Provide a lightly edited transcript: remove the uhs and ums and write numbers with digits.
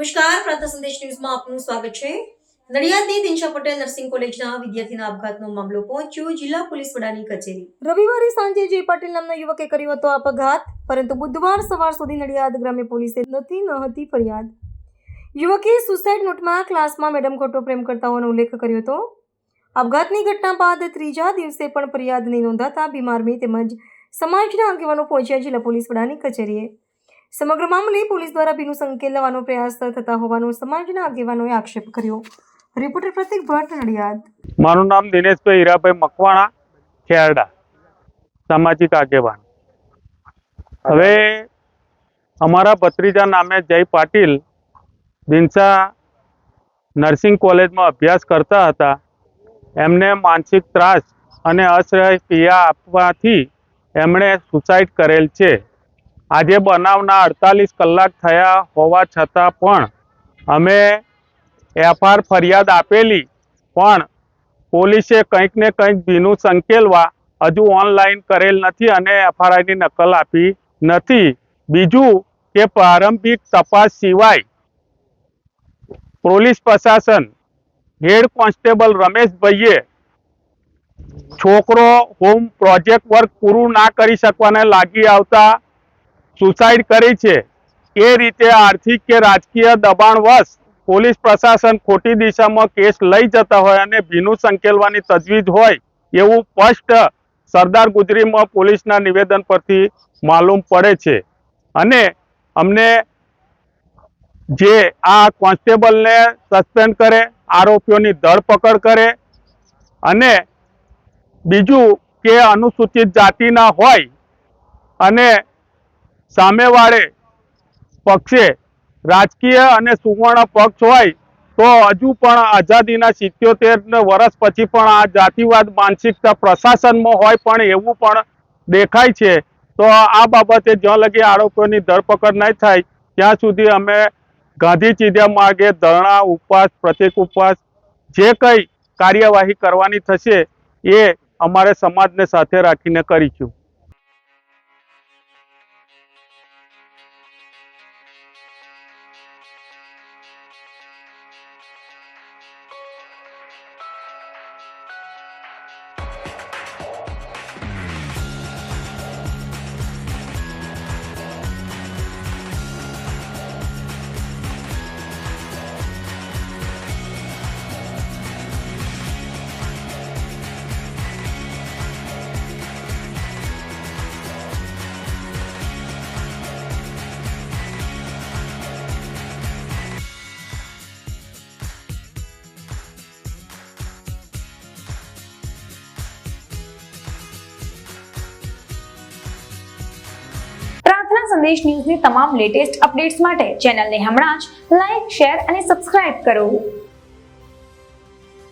નમસ્કાર, પ્રાર્થના સંદેશ ન્યૂઝમાં આપનું સ્વાગત છે। નડિયાદની દિનશા પટેલ નર્સિંગ કોલેજના વિદ્યાર્થીના આપઘાતનો મામલો પહોંચ્યો જિલ્લા પોલીસ વડાની કચેરી। રવિવારે સાંજે જે પાટીલ નામના યુવકે કર્યો હતો આપઘાત, પરંતુ બુધવાર સવાર સુધી નડિયાદ ગ્રામ્ય પોલીસે નહોતી ફરિયાદ। યુવકે સુસાઇડ નોટમાં ક્લાસમાં મેડમ ખોટો પ્રેમ કરતા હોવાનો ઉલ્લેખ કર્યો હતો। આપઘાતની ઘટના બાદ ત્રીજા દિવસે પણ ફરિયાદ નહીં નોંધાતા બીમારમી તેમજ સમાજના આગેવાનો પહોંચ્યા જિલ્લા પોલીસ વડાની કચેરીએ। સમગ્ર મામલે પોલીસ દ્વારા ભીનું સંકેલ લેવાનો પ્રયાસ થતા હોવાનો સમાજના આગેવાનોએ આક્ષેપ કર્યો। રિપોર્ટર પ્રતિક ભટ્ટ, નડિયાદ। મારું નામ દિનેશભાઈ હીરાભાઈ મકવાણા, ખેરડા, સામાજિક આગેવાન। હવે અમારા ભત્રીજા નામે જય પાટીલ દિનશા નર્સિંગ કોલેજમાં અભ્યાસ કરતા હતા। એમને માનસિક ત્રાસ અને અસહ્ય પીડા આપવાથી એમણે સુસાઇડ કરેલ છે। આજે બનાવના 48 કલાક થયા હોવા છતાં પણ અમે એફઆર ફરિયાદ આપેલી, પણ પોલીસે કંઈક ને કંઈક ભીનું સંકેલવા હજુ ઓનલાઈન કરેલ નથી અને એફઆરઆઈની નકલ આપી નથી। બીજું કે પ્રારંભિક તપાસ સિવાય પોલીસ પ્રશાસન હેડ કોન્સ્ટેબલ રમેશભાઈએ છોકરો હોમ પ્રોજેક્ટ વર્ક પૂરું ના કરી શકવાને લાગી આવતા સુસાઇડ કરી છે। એ રીતે આર્થિક કે રાજકીય દબાણવશ પોલીસ પ્રશાસન ખોટી દિશામાં કેસ લઈ જતા હોય અને ભીનું સંકેલવાની તજવીજ હોય એવું સ્પષ્ટ સરદાર ગુજરીમાં પોલીસના નિવેદન પરથી માલુમ પડે છે। અને અમને જે આ કોન્સ્ટેબલને સસ્પેન્ડ કરે, આરોપીઓની ધરપકડ કરે અને બીજું કે અનુસૂચિત જાતિના હોય અને સામેવાળે પક્ષે રાજકીય અને સુવર્ણ પક્ષ હોય તો હજુ પણ આઝાદીના 77 વર્ષ પછી પણ આ જાતિવાદ માનસિકતા પ્રશાસનમાં હોય પણ એવું પણ દેખાય છે। તો આ બાબતે જ્યાં લગી આરોપીઓની ધરપકડ નહીં થાય ત્યાં સુધી અમે ગાંધી ચિંધ્યા માર્ગે ધરણા, ઉપવાસ, પ્રતિક ઉપવાસ જે કંઈ કાર્યવાહી કરવાની થશે એ અમારે સમાજને સાથે રાખીને કરીશું। સંદેશ ન્યૂઝની તમામ લેટેસ્ટ અપડેટ્સ માટે ચેનલને હમણાં જ લાઈક, શેર અને સબસ્ક્રાઇબ કરો।